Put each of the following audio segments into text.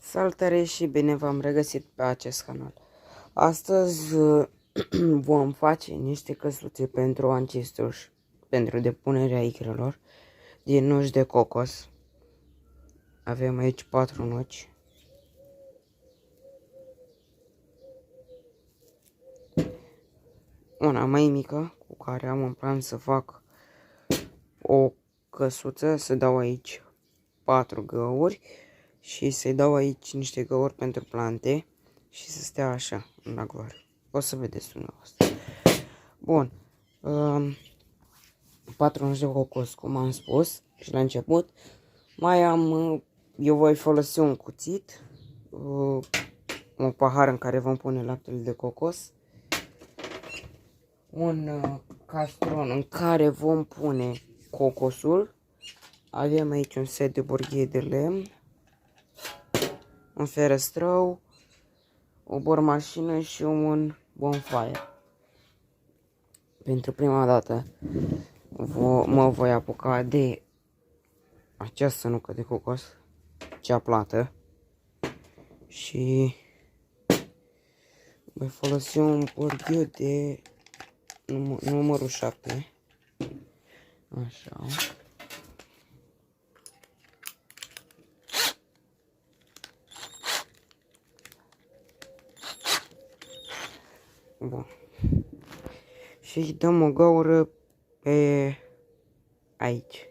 Salutare și bine v-am regăsit pe acest canal. Astăzi vom face niște căsuțe pentru ancestors, pentru depunerea icrelor din nuci de cocos. Avem aici 4 nuci. Una mai mică, cu care am în plan să fac o căsuță, să dau aici 4 găuri și să-i dau aici niște găuri pentru plante și să stea așa în acvariu. O să vedeți dumneavoastră. Bun. 4 nuci de cocos, cum am spus și la început. Mai am, eu voi folosi un cuțit, un pahar în care vom pune laptele de cocos, un castron în care vom pune cocosul. Avem aici un set de burghie de lemn, un ferăstrău, o bormașină și un bonfire. Pentru prima dată mă voi apuca de această nucă de cocos, cea plată, și voi folosi un burghiu de numărul 7. Așa. Bun. Și dăm o gaură pe aici.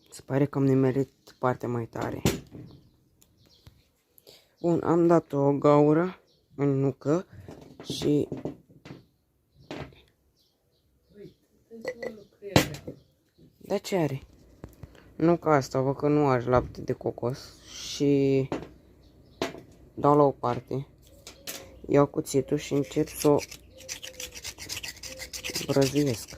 Se pare că am nimerit partea mai tare. Bun, am dat o gaură în nucă și da, ce are? Nuca asta, văd că nu are lapte de cocos și dau la o parte. Iau cuțitul și încep să o brăzuiesc.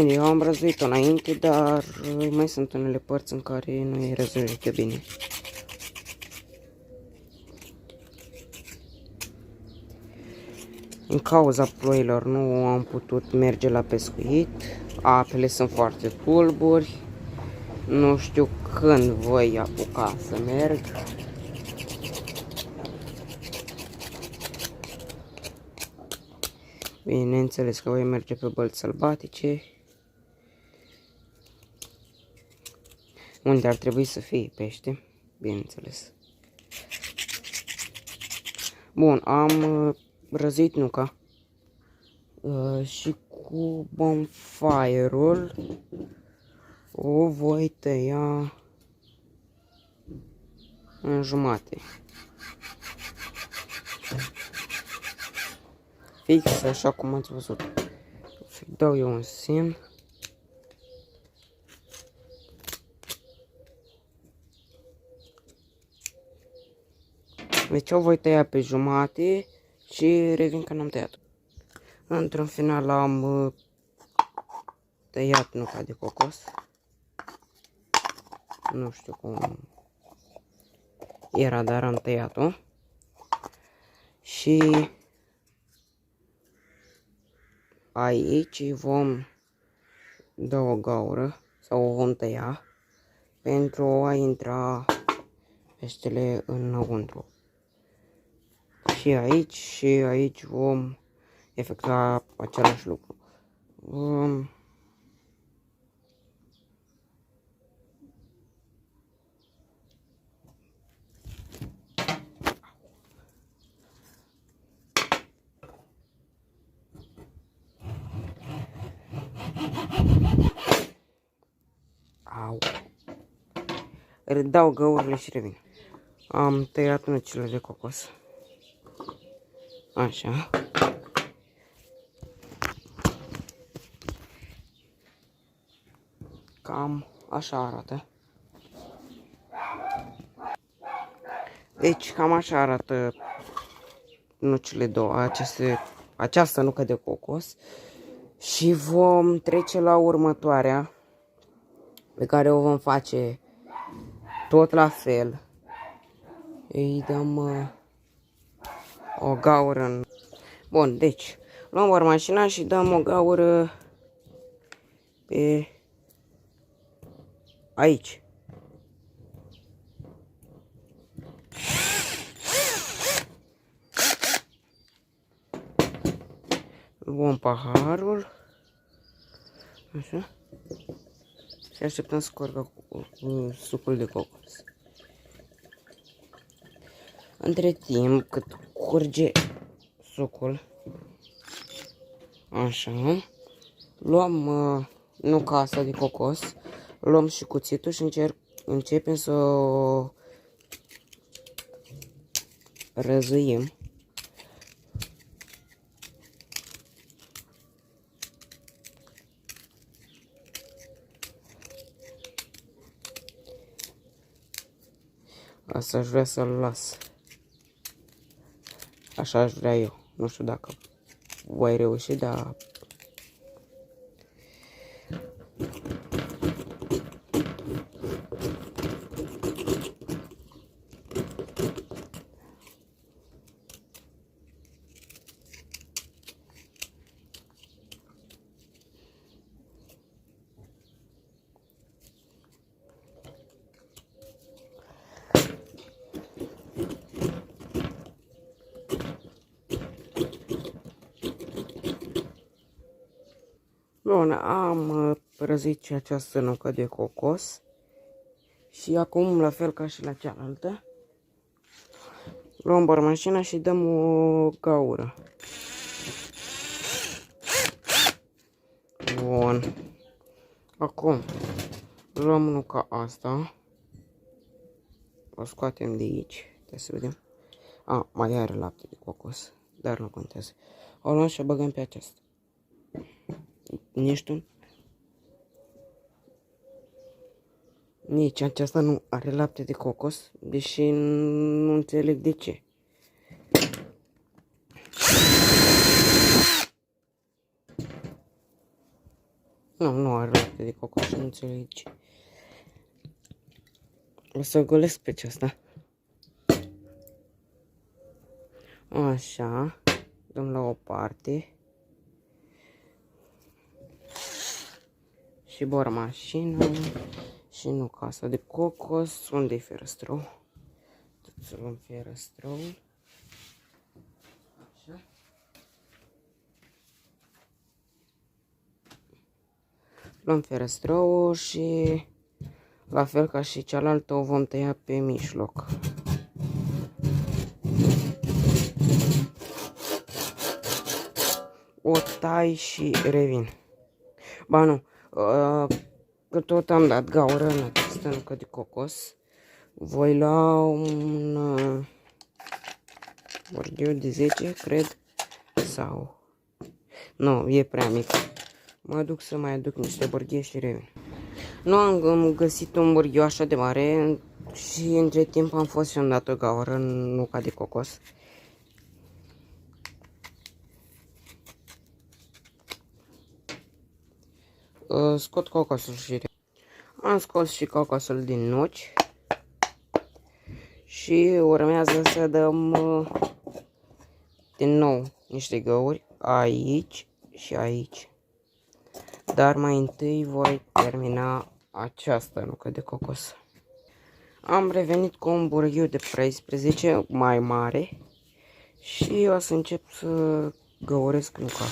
Eu am răzuit-o înainte, dar mai sunt unele părți în care nu e răzuită bine. În cauza ploilor nu am putut merge la pescuit, apele sunt foarte tulburi, nu știu când voi apuca să merg. Bineînțeles că voi merge pe bălți sălbatice, unde ar trebui să fie pește, bineînțeles. Bun, am răzit nuca și cu bonfire-ul o voi tăia în jumate. Fix așa cum ați văzut. Dau eu un semn. Deci o voi tăia pe jumate și revin când am tăiat. Într-un final am tăiat nuca de cocos. Nu știu cum era, dar am tăiat-o. Și aici vom da o gaură sau o vom tăia pentru a intra peștele înăuntru. Și aici vom efectua același lucru. Au. dau găurile și revin. Am tăiat nucile de cocos. Așa. Cam așa arată. Deci cam așa arată nucile două, această nucă de cocos. Și vom trece la următoarea, pe care o vom face tot la fel. Îi dăm o gaură în... Bun, deci luăm bormașina și dăm o gaură pe aici. Luăm paharul. Așa. Și așteptăm să curgă cu sucul de cocos. Între timp, cât curge sucul, așa, luăm nuca asta de cocos, luăm și cuțitul și începem să o răzăim. Asta aș vrea să-l las. Așa aș vrea eu. Nu știu dacă voi reuși, dar... Bun, am răzit și această nucă de cocos și acum, la fel ca și la cealaltă, luăm bormașina și dăm o gaură. Bun. Acum, luăm nuca asta, o scoatem de aici, trebuie să vedem. Mai are lapte de cocos, dar nu contează. O luăm și o băgăm pe aceasta. Nici aceasta nu are lapte de cocos, deși nu înțeleg de ce. Nu are lapte de cocos, nu înțeleg de ce. O să o golesc pe aceasta. Așa, dăm la o parte. Și bormașina și nuca asta de cocos. Unde-i ferăstrău? Să luăm ferăstrăul. Așa. Luăm ferăstrăul și la fel ca și cealaltă o vom tăia pe mijloc. O tai și revin. Ba nu, că tot am dat gaură în această nucă de cocos. Voi lua un borghiu de 10, cred, sau... Nu, e prea mic. Mă duc să mai aduc niște borghie și revin. Nu am găsit un borghiu așa de mare și între timp am fost și am dat o gaură în nuca de cocos. Scot cocosul și am scos și cocosul din nuci și urmează să dăm din nou niște găuri aici și aici. Dar mai întâi voi termina această nucă de cocos. Am revenit cu un burghiu de 13 mai mare și o să încep să găuresc nuca.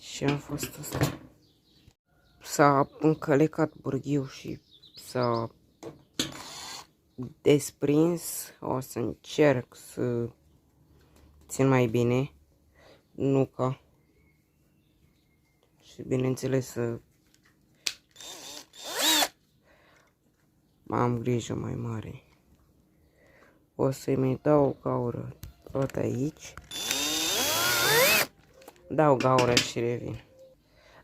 Și a fost asta. S-a încălecat burghiul și s-a desprins. O să încerc să țin mai bine nuca și bineînțeles să am grijă mai mare. O să-i mai dau o gaură tot aici. Dau gaură și revin.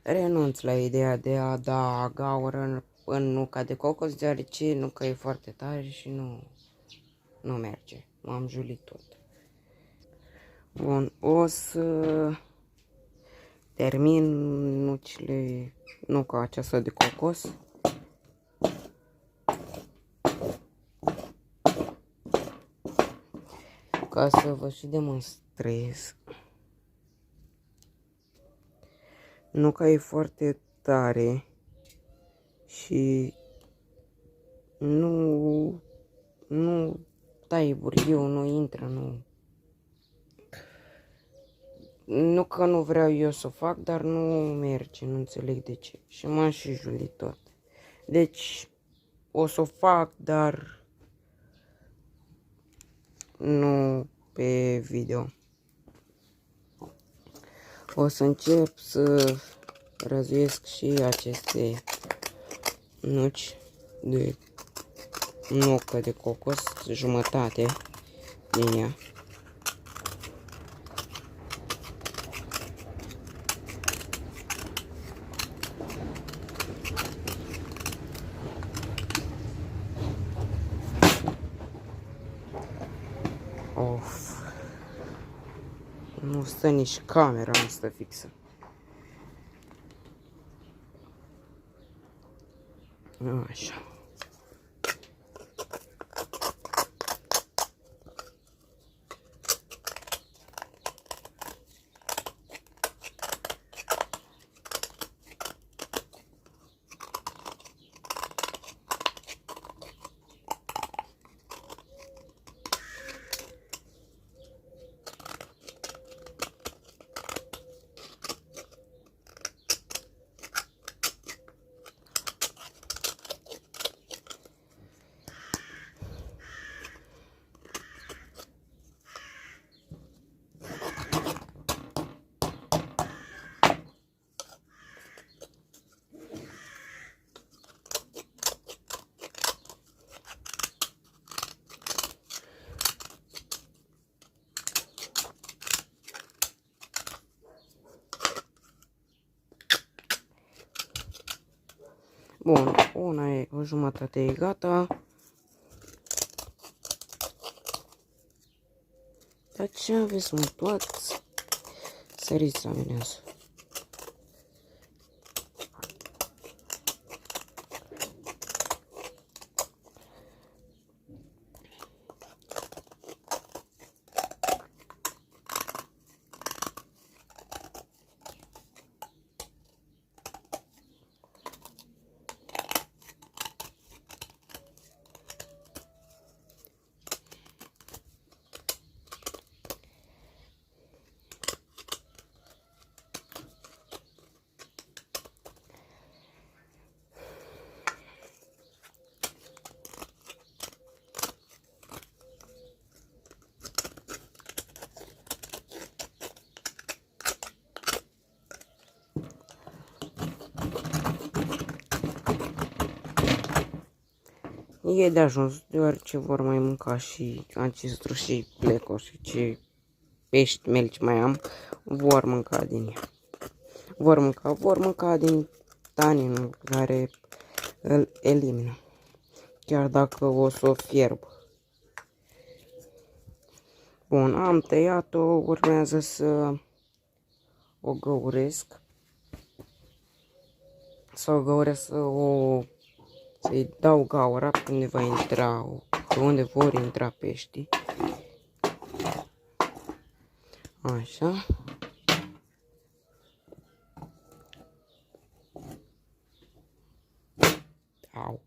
Renunț la ideea de a da gaură în nuca de cocos, deoarece nuca e foarte tare și nu merge. M-am julit tot. Bun, o să termin nuca aceasta de cocos. Ca să vă și demonstrez. Nuca e foarte tare și nu taie burghiul, nu intră, nu. Nu că nu vreau eu să o fac, dar nu merge, nu înțeleg de ce. Și m-am și julit tot. Deci o să o fac, dar nu pe video. O să încep să răzuiesc și aceste nuci de nucă de cocos, jumătate din ea. Of. Nu stă nici camera, nu stă fixă. Așa. Bun, o jumătate e gata. Dar ce aveți, mă, toți? Săriți la mine asta. E de ajuns, deoarece vor mai mânca și ancestru și pleco și ce pești melci mai am, vor mânca din ea. Vor mânca din taninul care îl elimină, chiar dacă o să o fierb. Bun, am tăiat-o, urmează să o găuresc. Să o găuresc, să-i dau gaura unde va intra, unde vor intra peștii. Așa. Au.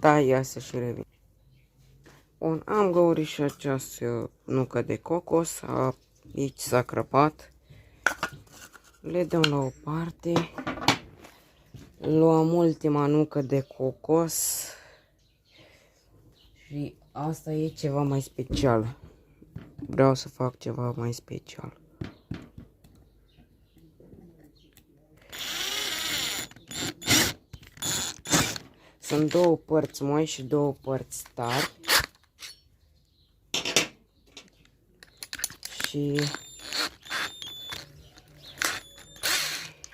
Da, iasă și revin. Bun, am găurit și această nucă de cocos, aici s-a crăpat. Le dăm la o parte. Luăm ultima nucă de cocos. Și asta e ceva mai special. Vreau să fac ceva mai special. Sunt două părți moi și două părți tari. Și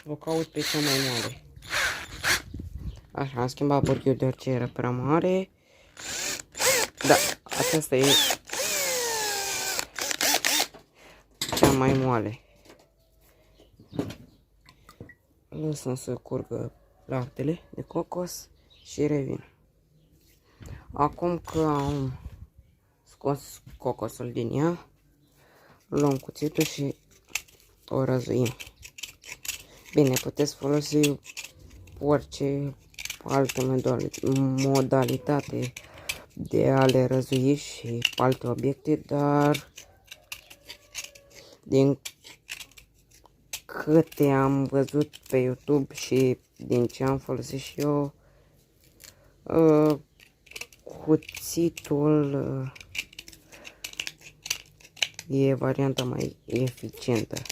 o caut pe cea mai mare. Așa, am schimbat burghiul deoarece era prea mare. Da, aceasta e cea mai moale. Lăsăm să curgă laptele de cocos și revin. Acum că am scos cocosul din ea, luăm cuțitul și o răzuim. Bine, puteți folosi orice altă modalitate de a le răzui și alte obiecte, dar din câte am văzut pe YouTube și din ce am folosit și eu, cuțitul e varianta mai eficientă.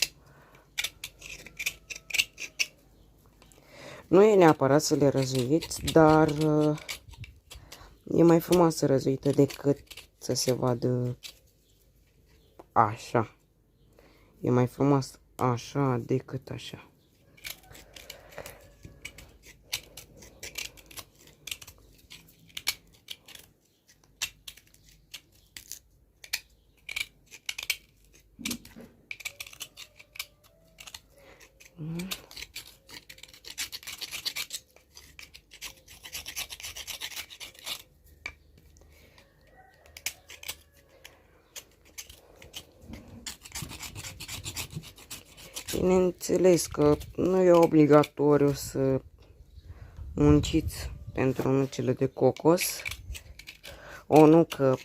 Nu e neapărat să le răzuiți, dar e mai frumoasă răzuită decât să se vadă așa. E mai frumos așa decât așa. Bineînțeles că nu e obligatoriu să munciți pentru nucele de cocos. O nucă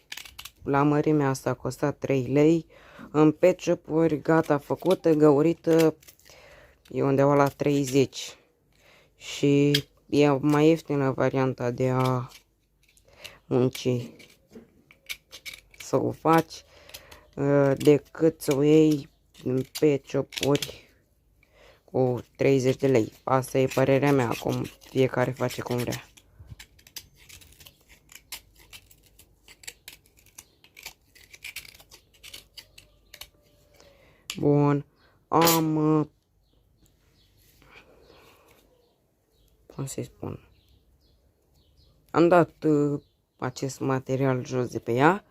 la mărimea asta a costat 3 lei. În pet shop-uri gata făcută, găurită, e undeva la 30. Și e mai ieftină varianta de a munci să o faci decât să o iei în pet shop-uri cu 30 de lei. Asta e părerea mea, acum fiecare face cum vrea. Bun, am cum să-i spun, am dat acest material jos de pe ea.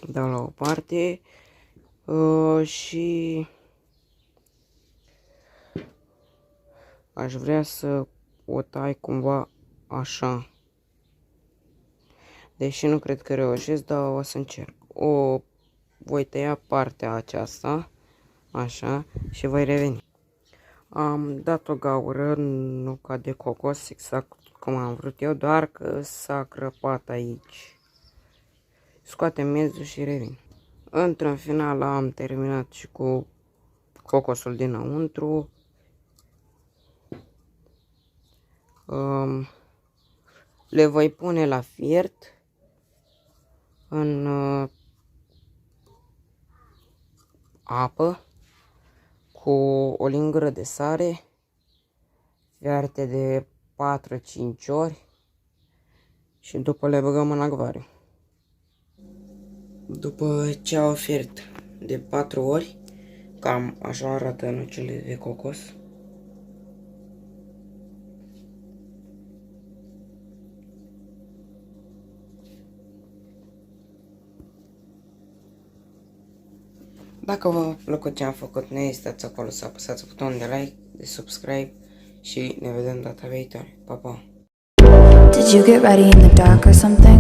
Dau la o parte și aș vrea să o tai cumva așa. Deși nu cred că reușesc, dar o să încerc. O voi tăia partea aceasta, așa, și voi reveni. Am dat o gaură, nuca de cocos, exact cum am vrut eu, doar că s-a crăpat aici. Scoatem mezul și revin. Într-un final am terminat și cu cocosul dinăuntru. Le voi pune la fiert în apă cu o lingură de sare, fierte de 4-5 ori și după le băgăm în acvariu. După ce au fiert de 4 ori, cam așa arată nucele de cocos. Dacă v-a plăcut ce am făcut, ne ezitați acolo să apăsați butonul de like, de subscribe și ne vedem data viitoare. Pa, pa! Did you get ready in the dark or something?